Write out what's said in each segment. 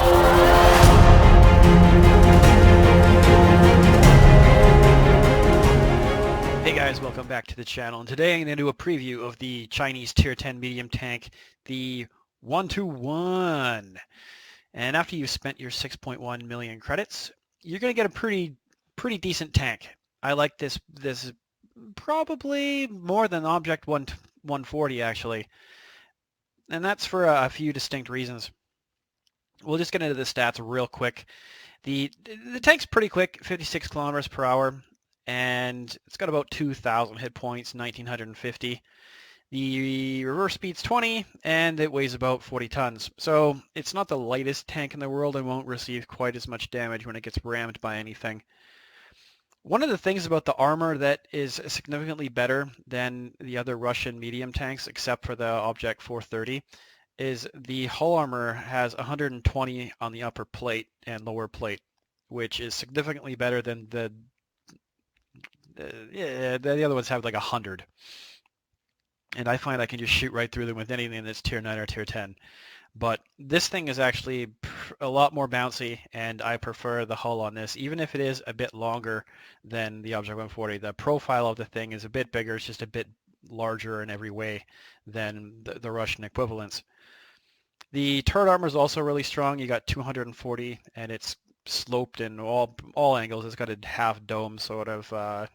Hey guys, welcome back to the channel, and today I'm going to do a preview of the Chinese Tier 10 medium tank, the 121. And after you've spent your 6.1 million credits, you're going to get a pretty decent tank. I like this probably more than Object 140 actually, and that's for a few distinct reasons. We'll just get into the stats real quick. The tank's pretty quick, 56 kilometers per hour. And it's got about 2,000 hit points, 1,950. The reverse speed's 20, and it weighs about 40 tons. So it's not the lightest tank in the world and won't receive quite as much damage when it gets rammed by anything. One of the things about the armor that is significantly better than the other Russian medium tanks, except for the Object 430, is the hull armor has 120 on the upper plate and lower plate, which is significantly better than the other ones have like 100. And I find I can just shoot right through them with anything that's tier 9 or tier 10. But this thing is actually a lot more bouncy, and I prefer the hull on this, even if it is a bit longer than the Object 140. The profile of the thing is a bit bigger, it's just a bit larger in every way than the Russian equivalents. The turret armor is also really strong. You got 240, and it's sloped in all angles. It's got a half dome sort of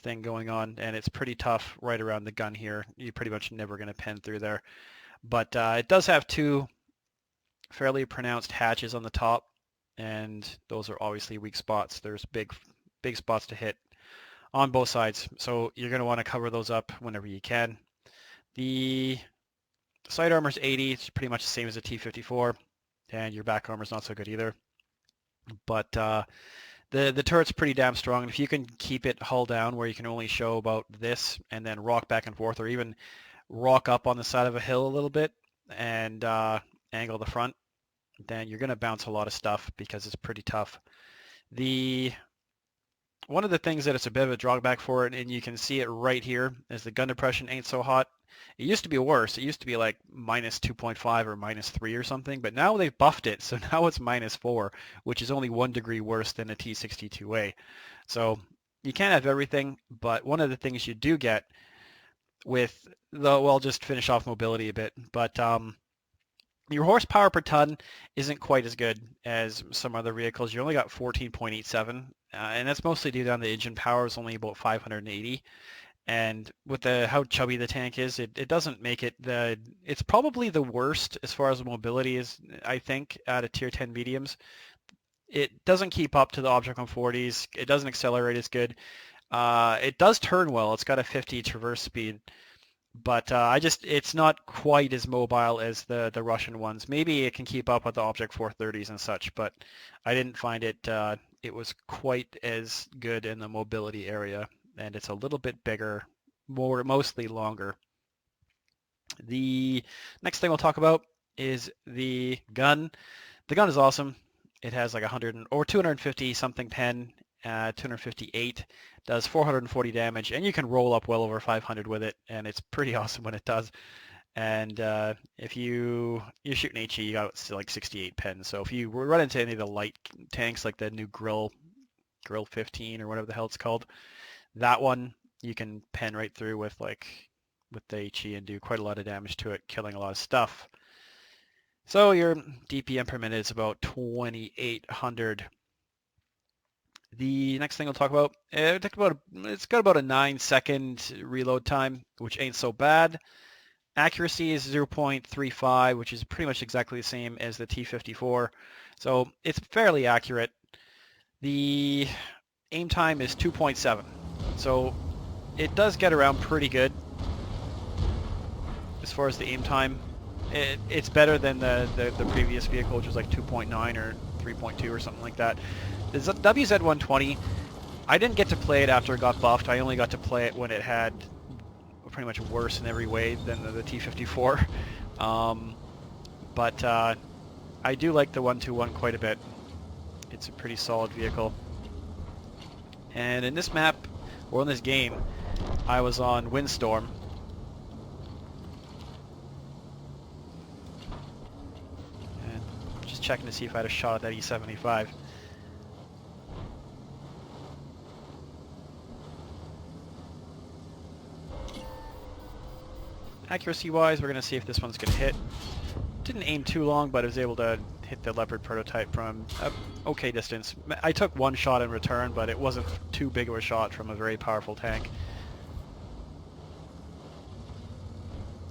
thing going on, and it's pretty tough right around the gun here. You're pretty much never going to pen through there. But it does have two fairly pronounced hatches on the top, and those are obviously weak spots. There's big spots to hit on both sides, so you're going to want to cover those up whenever you can. The side armor is 80. It's pretty much the same as a T-54, and your back armor is not so good either. But the turret's pretty damn strong, and if you can keep it hull down where you can only show about this and then rock back and forth, or even rock up on the side of a hill a little bit and angle the front, then you're going to bounce a lot of stuff because it's pretty tough. One of the things that it's a bit of a drawback for it, and you can see it right here, is the gun depression ain't so hot. It used to be worse. It used to be like minus 2.5 or minus 3 or something, but now they've buffed it, so now it's minus 4, which is only 1 degree worse than a T62A. So you can't have everything, but one of the things you do get with the, well, just finish off mobility a bit, but your horsepower per ton isn't quite as good as some other vehicles. You only got 14.87, and that's mostly due to the engine power is only about 580. And with how chubby the tank is, it doesn't make it it's probably the worst as far as mobility is, I think, out of tier 10 mediums. It doesn't keep up to the Object 140s. It doesn't accelerate as good. It does turn well. It's got a 50 traverse speed, but it's not quite as mobile as the Russian ones. Maybe it can keep up with the Object 430s and such, but I didn't find it was quite as good in the mobility area. And it's a little bit bigger, mostly longer. The next thing we'll talk about is the gun. The gun is awesome. It has like 250 something pen, 258, does 440 damage, and you can roll up well over 500 with it, and it's pretty awesome when it does. And if you're shooting HE, you got like 68 pen. So if you run into any of the light tanks, like the new Grill 15 or whatever the hell it's called, that one you can pen right through with the HE and do quite a lot of damage to it, killing a lot of stuff. So your DPM per minute is about 2,800. The next thing we'll talk about, it's got about a 9-second reload time, which ain't so bad. Accuracy is 0.35, which is pretty much exactly the same as the T-54, so it's fairly accurate. The aim time is 2.7. So it does get around pretty good as far as the aim time. It's better than the previous vehicle, which was like 2.9 or 3.2 or something like that. The WZ-120, I didn't get to play it after it got buffed. I only got to play it when it had pretty much worse in every way than the T-54. But I do like the 121 quite a bit. It's a pretty solid vehicle. And in this map, or in this game, I was on Windstorm. And just checking to see if I had a shot at that E75. Accuracy-wise, we're going to see if this one's going to hit. Didn't aim too long, but I was able to hit the Leopard prototype from an okay distance. I took one shot in return, but it wasn't too big of a shot from a very powerful tank.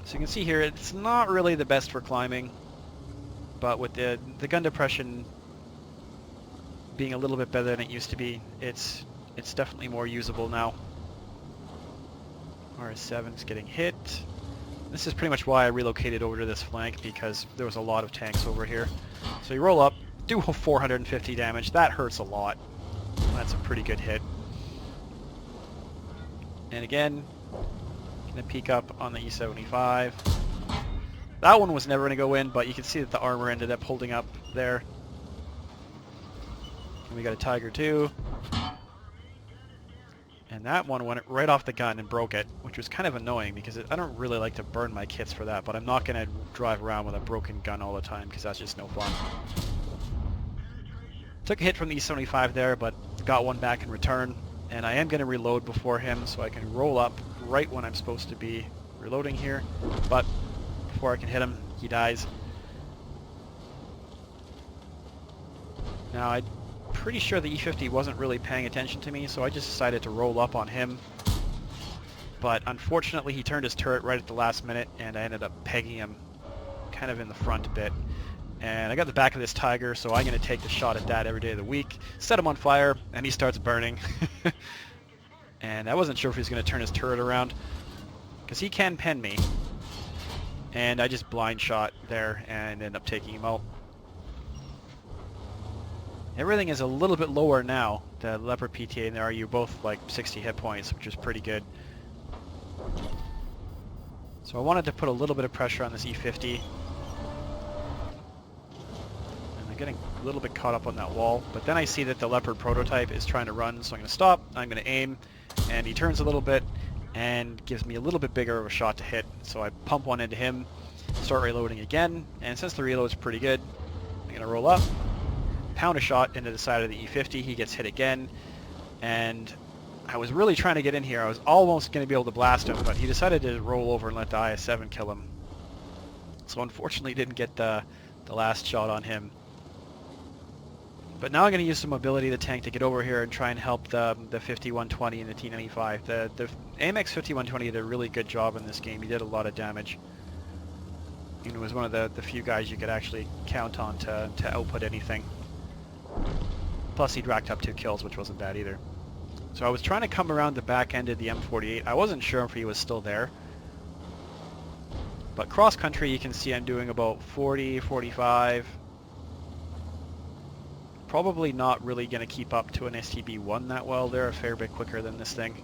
So you can see here, it's not really the best for climbing, but with the gun depression being a little bit better than it used to be, it's definitely more usable now. RS7's getting hit. This is pretty much why I relocated over to this flank, because there was a lot of tanks over here. So you roll up, do 450 damage. That hurts a lot. That's a pretty good hit. And again, gonna peek up on the E75. That one was never gonna go in, but you can see that the armor ended up holding up there. And we got a Tiger 2. And that one went right off the gun and broke it, which was kind of annoying because I don't really like to burn my kits for that, but I'm not going to drive around with a broken gun all the time because that's just no fun. Took a hit from the E75 there, but got one back in return, and I am going to reload before him so I can roll up right when I'm supposed to be reloading here, but before I can hit him, he dies. Now, I'm pretty sure the E50 wasn't really paying attention to me, so I just decided to roll up on him. But unfortunately, he turned his turret right at the last minute, and I ended up pegging him kind of in the front a bit. And I got the back of this Tiger, so I'm going to take the shot at that every day of the week. Set him on fire, and he starts burning. And I wasn't sure if he was going to turn his turret around, because he can pen me. And I just blind shot there and ended up taking him out. Everything is a little bit lower now. The Leopard PTA and the RU both like 60 hit points, which is pretty good. So I wanted to put a little bit of pressure on this E50. And I'm getting a little bit caught up on that wall. But then I see that the Leopard prototype is trying to run, so I'm going to stop. I'm going to aim. And he turns a little bit and gives me a little bit bigger of a shot to hit. So I pump one into him, start reloading again. And since the reload's pretty good, I'm going to roll up. Pound a shot into the side of the E50, he gets hit again, and I was really trying to get in here. I was almost going to be able to blast him, but he decided to roll over and let the IS-7 kill him. So unfortunately didn't get the last shot on him. But now I'm going to use some mobility of the tank to get over here and try and help the 5120 and the T95. The AMX 5120 did a really good job in this game. He did a lot of damage. He was one of the few guys you could actually count on to output anything. Plus he racked up 2 kills, which wasn't bad either. So I was trying to come around the back end of the M48. I wasn't sure if he was still there. But cross country, you can see I'm doing about 40, 45. Probably not really going to keep up to an STB-1 that well. They're a fair bit quicker than this thing.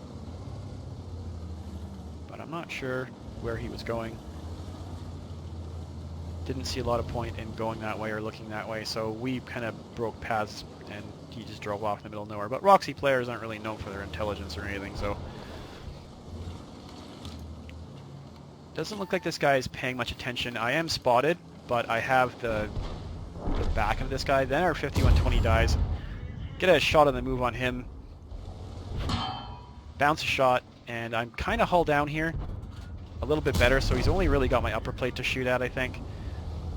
But I'm not sure where he was going. Didn't see a lot of point in going that way or looking that way, so we kind of broke paths and he just drove off in the middle of nowhere. But Roxy players aren't really known for their intelligence or anything, so doesn't look like this guy is paying much attention. I am spotted, but I have the back of this guy. Then our 5120 dies. Get a shot on the move on him. Bounce a shot, and I'm kind of hull down here. A little bit better, so he's only really got my upper plate to shoot at, I think.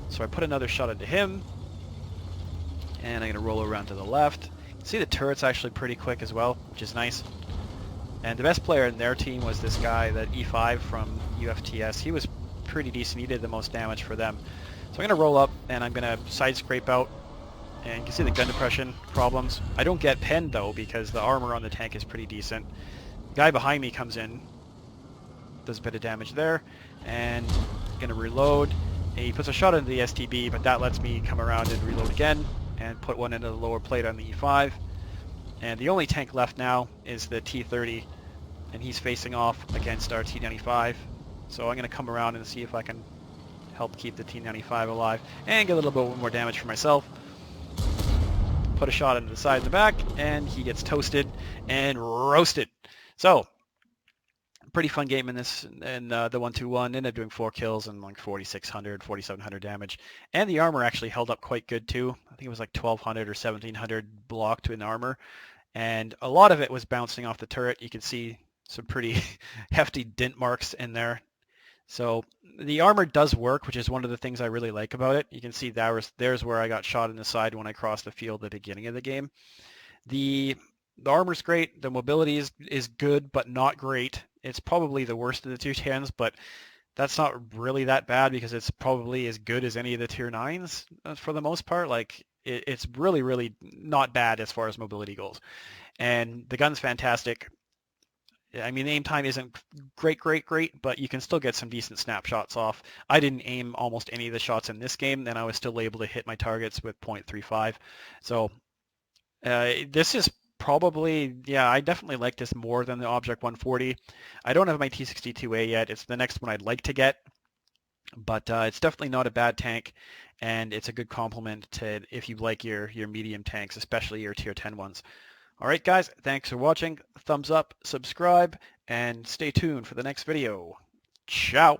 So I put another shot into him, and I'm going to roll around to the left. See, the turret's actually pretty quick as well, which is nice. And the best player in their team was this guy, that E5 from UFTS. He was pretty decent. He did the most damage for them. So I'm going to roll up, and I'm going to side scrape out. And you can see the gun depression problems. I don't get penned, though, because the armor on the tank is pretty decent. The guy behind me comes in, does a bit of damage there, and I'm going to reload. He puts a shot into the STB, but that lets me come around and reload again and put one into the lower plate on the E5. And the only tank left now is the T30, and he's facing off against our T95. So I'm going to come around and see if I can help keep the T95 alive and get a little bit more damage for myself. Put a shot into the side and the back, and he gets toasted and roasted. So pretty fun game in this, and the 1-2-1. Ended up doing 4 kills and like 4,600, 4,700 damage. And the armor actually held up quite good too. I think it was like 1,200 or 1,700 blocked in armor. And a lot of it was bouncing off the turret. You can see some pretty hefty dent marks in there. So the armor does work, which is one of the things I really like about it. You can see there's where I got shot in the side when I crossed the field at the beginning of the game. The armor's great. The mobility is good, but not great. It's probably the worst of the tier 10s, but that's not really that bad because it's probably as good as any of the tier 9s for the most part. Like it's really, really not bad as far as mobility goes. And the gun's fantastic. I mean, aim time isn't great, but you can still get some decent snapshots off. I didn't aim almost any of the shots in this game, and I was still able to hit my targets with .35. So this is probably, yeah, I definitely like this more than the Object 140. I don't have my T62A yet. It's the next one I'd like to get, but it's definitely not a bad tank, and it's a good complement to if you like your medium tanks, especially your tier 10 ones. All right, guys, thanks for watching. Thumbs up, subscribe, and stay tuned for the next video. Ciao.